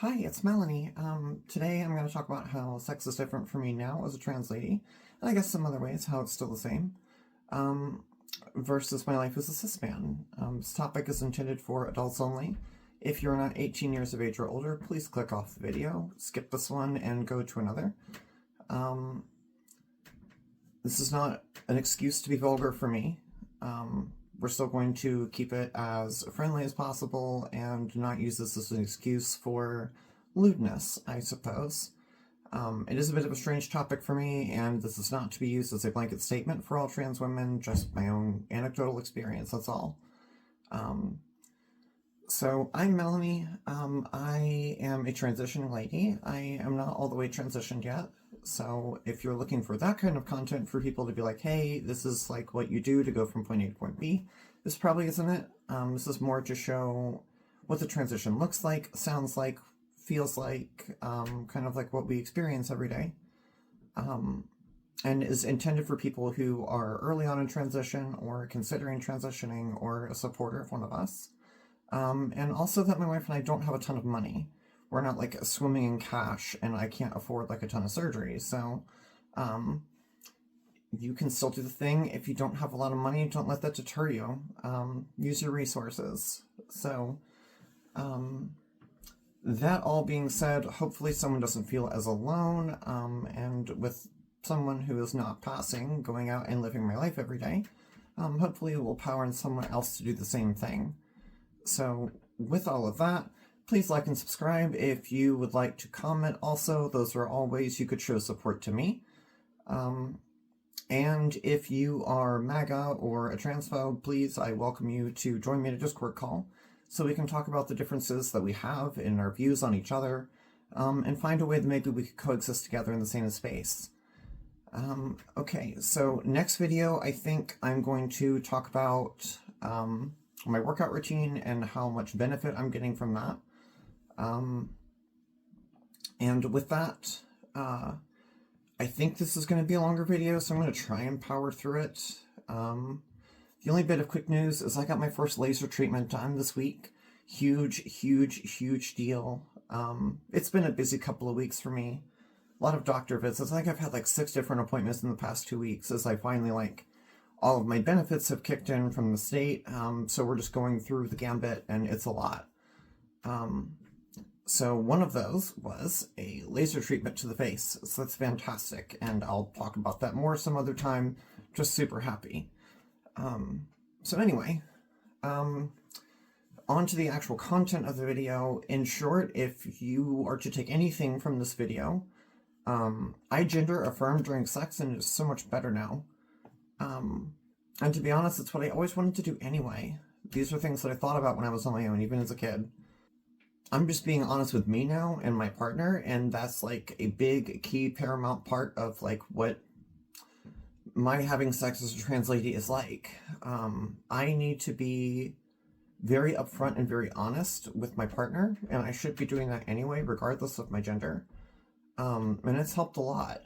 Hi, it's Melanie. Today I'm going to talk about how sex is different for me now as a trans lady, and I guess some other ways how it's still the same, versus my life as a cis man. This topic is intended for adults only. If you're not 18 years of age or older, please click off the video, skip this one, and go to another. This is not an excuse to be vulgar for me. We're still going to keep it as friendly as possible and not use this as an excuse for lewdness, I suppose. It is a bit of a strange topic for me, and this is not to be used as a blanket statement for all trans women, just my own anecdotal experience, that's all. So I'm Melanie. I am a transitioning lady. I am not all the way transitioned yet. So if you're looking for that kind of content for people to be like, hey, this is like what you do to go from point A to point B, this probably isn't it. This is more to show what the transition looks like, sounds like, feels like, kind of like what we experience every day. And is intended for people who are early on in transition or considering transitioning or a supporter of one of us. And also that my wife and I don't have a ton of money. We're not like swimming in cash and I can't afford like a ton of surgery. So, you can still do the thing. If you don't have a lot of money, don't let that deter you. Use your resources. So, that all being said, hopefully someone doesn't feel as alone, and with someone who is not passing, going out and living my life every day, hopefully it will power in someone else to do the same thing. So with all of that, please like and subscribe. If you would like to comment also, those are all ways you could show support to me. And if you are MAGA or a transphobe, please, I welcome you to join me in a Discord call so we can talk about the differences that we have in our views on each other, and find a way that maybe we could coexist together in the same space. Okay, so next video, I think I'm going to talk about my workout routine and how much benefit I'm getting from that. And with that, I think this is going to be a longer video, so I'm going to try and power through it. The only bit of quick news is I got my first laser treatment done this week. Huge deal. It's been a busy couple of weeks for me. A lot of doctor visits. I think I've had like 6 different appointments in the past 2 weeks as I finally all of my benefits have kicked in from the state. So we're just going through the gambit and it's a lot. So one of those was a laser treatment to the face. So that's fantastic. And I'll talk about that more some other time. Just super happy. So anyway, on to the actual content of the video. In short, if you are to take anything from this video, I gender affirm during sex and it is so much better now. And to be honest, it's what I always wanted to do anyway. These are things that I thought about when I was on my own, even as a kid. I'm just being honest with me now and my partner, and that's like a big, key, paramount part of like what my having sex as a trans lady is like. I need to be very upfront and very honest with my partner, and I should be doing that anyway, regardless of my gender. And it's helped a lot.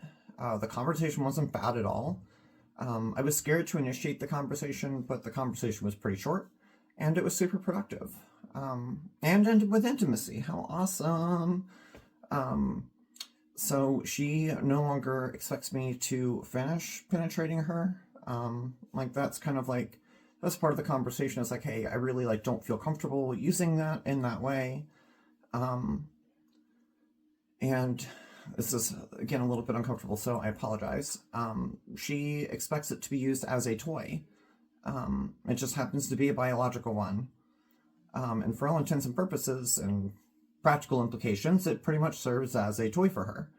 The conversation wasn't bad at all. I was scared to initiate the conversation, but the conversation was pretty short, and it was super productive. And ended with intimacy. How awesome! So she no longer expects me to finish penetrating her. Like that's kind of like, that's part of the conversation. It's like, hey, I really don't feel comfortable using that in that way. And this is, again, a little bit uncomfortable, so I apologize. She expects it to be used as a toy. It just happens to be a biological one. And for all intents and purposes and practical implications, it pretty much serves as a toy for her,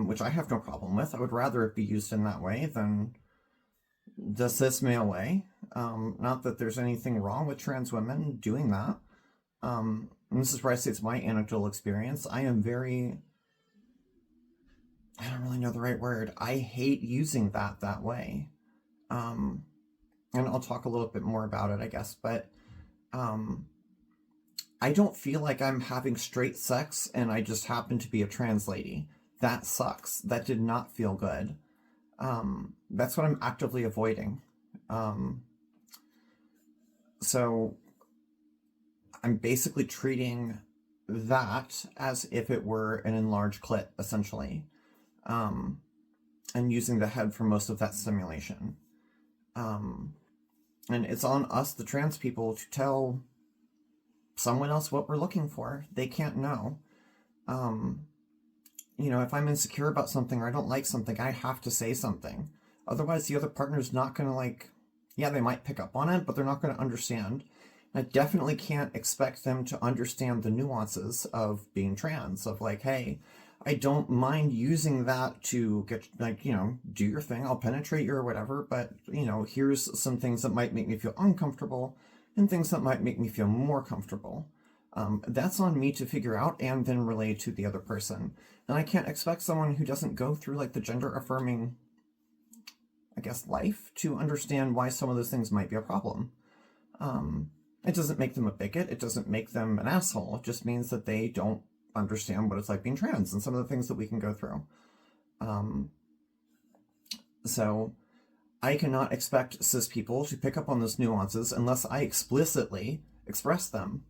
which I have no problem with. I would rather it be used in that way than the cis male way. Not that there's anything wrong with trans women doing that. And this is where I say it's my anecdotal experience. I don't really know the right word. I hate using that way. And I'll talk a little bit more about it, I guess, but I don't feel like I'm having straight sex and I just happen to be a trans lady. That sucks. That did not feel good. That's what I'm actively avoiding. So I'm basically treating that as if it were an enlarged clit, essentially, and using the head for most of that stimulation. And it's on us, the trans people, to tell someone else what we're looking for. They can't know. If I'm insecure about something or I don't like something, I have to say something. Otherwise, the other partner's not going to they might pick up on it, but they're not going to understand. I definitely can't expect them to understand the nuances of being trans, of hey, I don't mind using that to get, do your thing, I'll penetrate you or whatever, but, here's some things that might make me feel uncomfortable and things that might make me feel more comfortable. That's on me to figure out and then relay to the other person. And I can't expect someone who doesn't go through the gender affirming, life to understand why some of those things might be a problem. It doesn't make them a bigot. It doesn't make them an asshole. It just means that they don't understand what it's like being trans and some of the things that we can go through. So I cannot expect cis people to pick up on those nuances unless I explicitly express them.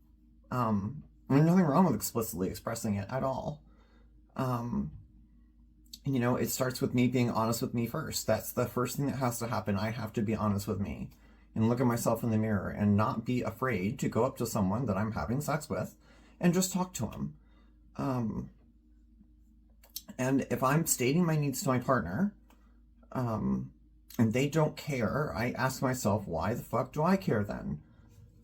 There's nothing wrong with explicitly expressing it at all. It starts with me being honest with me first. That's the first thing that has to happen. I have to be honest with me and look at myself in the mirror and not be afraid to go up to someone that I'm having sex with and just talk to them. And if I'm stating my needs to my partner, and they don't care, I ask myself, why the fuck do I care then?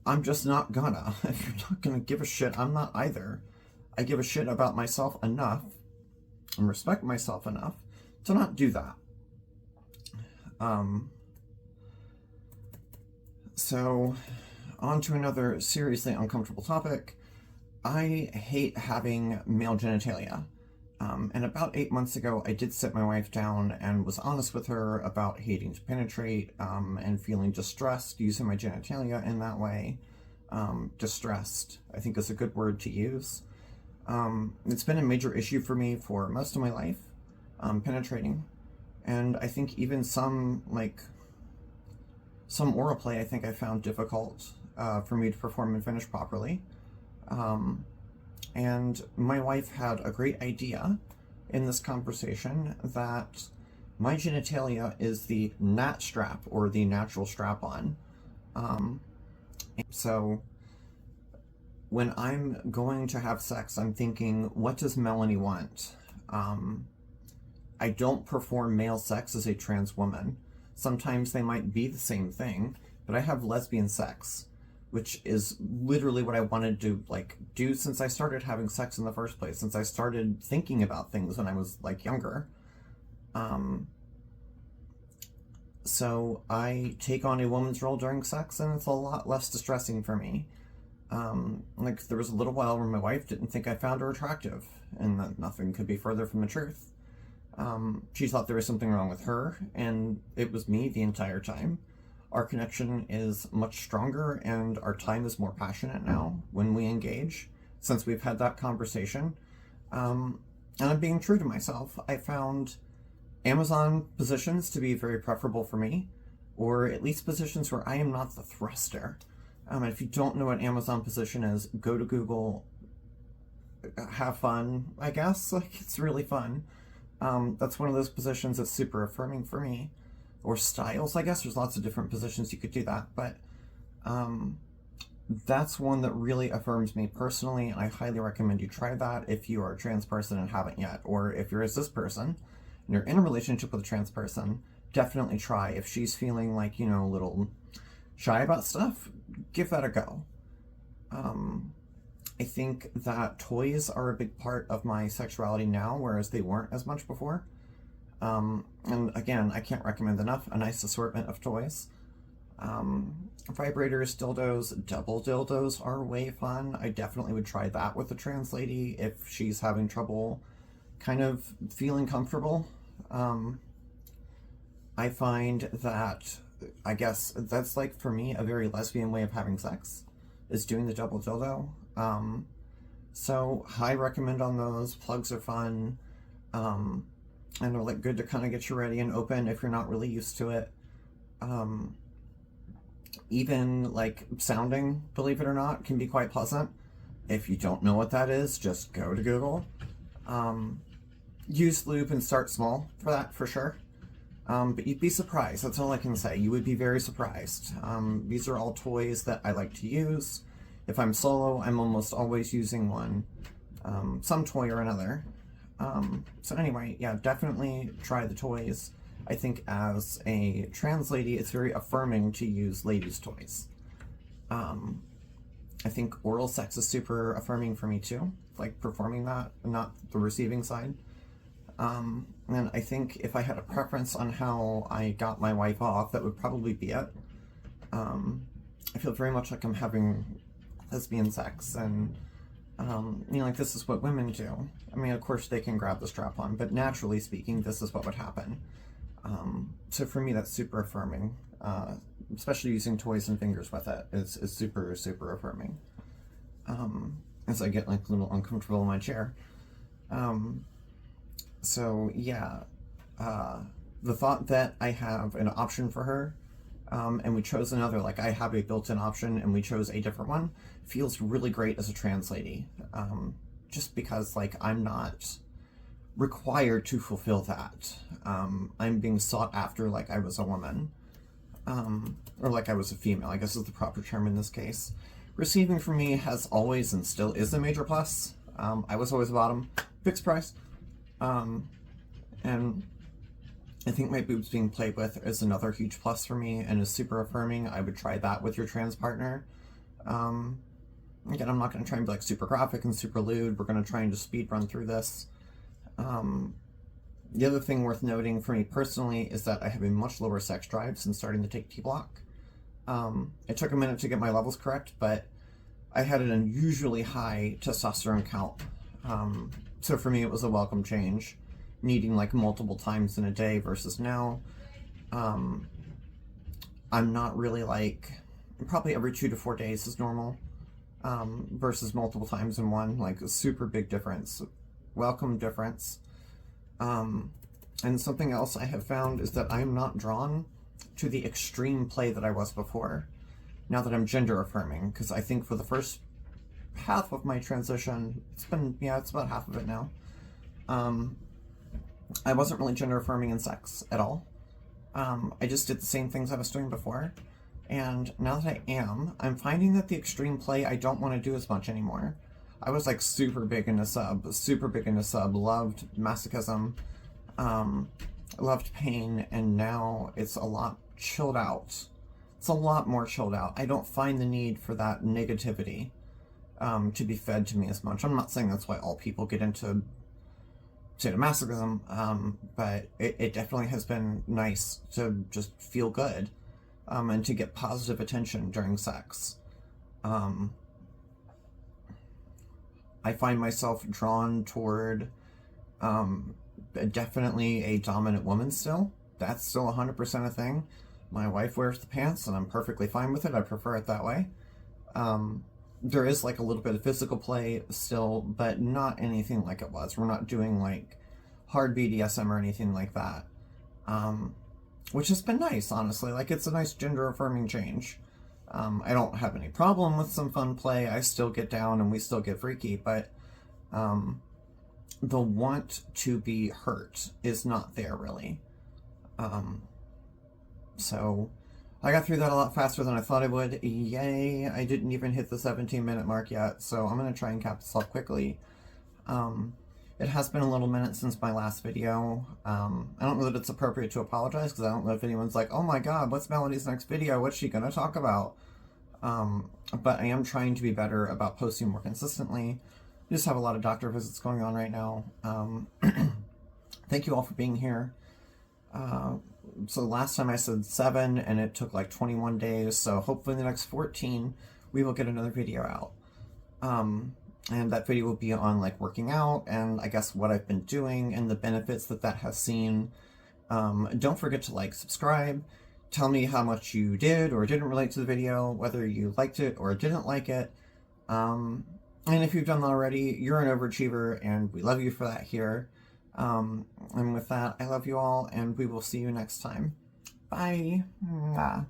I'm just not gonna. If you're not gonna give a shit, I'm not either. I give a shit about myself enough and respect myself enough to not do that. So, on to another seriously uncomfortable topic. I hate having male genitalia. And about 8 months ago, I did sit my wife down and was honest with her about hating to penetrate, and feeling distressed using my genitalia in that way. Distressed, I think, is a good word to use. It's been a major issue for me for most of my life, penetrating. And I think even some oral play, I think I found difficult for me to perform and finish properly. And my wife had a great idea in this conversation that my genitalia is the nat strap, or the natural strap-on. So when I'm going to have sex, I'm thinking, what does Melanie want? I don't perform male sex as a trans woman. Sometimes they might be the same thing, but I have lesbian sex, which is literally what I wanted to do since I started having sex in the first place, since I started thinking about things when I was younger. So I take on a woman's role during sex, and it's a lot less distressing for me. There was a little while where my wife didn't think I found her attractive, and that nothing could be further from the truth. She thought there was something wrong with her, and it was me the entire time. Our connection is much stronger, and our time is more passionate now when we engage, since we've had that conversation. And I'm being true to myself. I found Amazon positions to be very preferable for me, or at least positions where I am not the thruster. If you don't know what Amazon position is, go to Google, have fun, I guess. It's really fun. That's one of those positions that's super affirming for me. Or styles, I guess. There's lots of different positions you could do that, but that's one that really affirms me personally, and I highly recommend you try that if you are a trans person and haven't yet, or if you're a cis person and you're in a relationship with a trans person, definitely try. If she's feeling a little shy about stuff, give that a go. I think that toys are a big part of my sexuality now, whereas they weren't as much before. And again, I can't recommend enough a nice assortment of toys. Vibrators, dildos, double dildos are way fun. I definitely would try that with a trans lady if she's having trouble kind of feeling comfortable. I find that, I guess, that's for me, a very lesbian way of having sex, is doing the double dildo. So high recommend on those. Plugs are fun. And they're good to kind of get you ready and open if you're not really used to it. Even sounding, believe it or not, can be quite pleasant. If you don't know what that is, just go to Google. Use lube and start small for that, for sure. But you'd be surprised. That's all I can say. You would be very surprised. These are all toys that I like to use. If I'm solo, I'm almost always using one, some toy or another. So anyway, yeah, definitely try the toys. I think as a trans lady, it's very affirming to use ladies' toys. I think oral sex is super affirming for me too, like performing that, not the receiving side. And I think if I had a preference on how I got my wife off, that would probably be it. I feel very much like I'm having lesbian sex, and you know, like, this is what women do. I mean, of course they can grab the strap on, but naturally speaking, this is what would happen. So for me, that's super affirming, especially using toys and fingers with it. It's super, super affirming. As I get like a little uncomfortable in my chair. So yeah, the thought that I have an option for her, and we chose another, like I have a built-in option and we chose a different one, feels really great as a trans lady. Just because, like, I'm not required to fulfill that. I'm being sought after like I was a woman, or like I was a female, I guess is the proper term in this case. Receiving for me has always and still is a major plus. I was always a bottom, fixed price. And I think my boobs being played with is another huge plus for me and is super affirming. I would try that with your trans partner. Again, I'm not going to try and be like super graphic and super lewd. We're going to try and just speed run through this. The other thing worth noting for me personally is that I have a much lower sex drive since starting to take T-Block. It took a minute to get my levels correct, but I had an unusually high testosterone count. So for me, it was a welcome change, needing like multiple times in a day versus now. I'm not really like, probably every 2 to 4 days is normal, versus multiple times in one, like a super big difference, welcome difference. And something else I have found is that I am not drawn to the extreme play that I was before, now that I'm gender affirming, because I think for the first half of my transition, it's about half of it now, I wasn't really gender affirming in sex at all. I just did the same things I was doing before, and now that I am, I'm finding that the extreme play I don't want to do as much anymore. I was like super big into sub, loved masochism, loved pain, and now it's a lot chilled out. It's a lot more chilled out. I don't find the need for that negativity to be fed to me as much. I'm not saying that's why all people get into sadomasochism, but it definitely has been nice to just feel good, and to get positive attention during sex. I find myself drawn toward definitely a dominant woman still. That's still 100% a thing. My wife wears the pants and I'm perfectly fine with it. I prefer it that way. There is like a little bit of physical play still, but not anything like it was. We're not doing like hard BDSM or anything like that. Which has been nice, honestly. Like, it's a nice gender affirming change. I don't have any problem with some fun play. I still get down and we still get freaky, but the want to be hurt is not there really. So I got through that a lot faster than I thought I would. Yay, I didn't even hit the 17-minute mark yet, so I'm going to try and cap this off quickly. It has been a little minute since my last video. I don't know that it's appropriate to apologize, because I don't know if anyone's like, oh my god, what's Melody's next video? What's she going to talk about? But I am trying to be better about posting more consistently. I just have a lot of doctor visits going on right now. Thank you all for being here. So last time I said 7, and it took like 21 days, so hopefully in the next 14, we will get another video out. And that video will be on like working out, and I guess what I've been doing, and the benefits that that has seen. Don't forget to like, subscribe, tell me how much you did or didn't relate to the video, whether you liked it or didn't like it. And if you've done that already, you're an overachiever, and we love you for that here. And with that, I love you all, and we will see you next time. Bye. Mwah.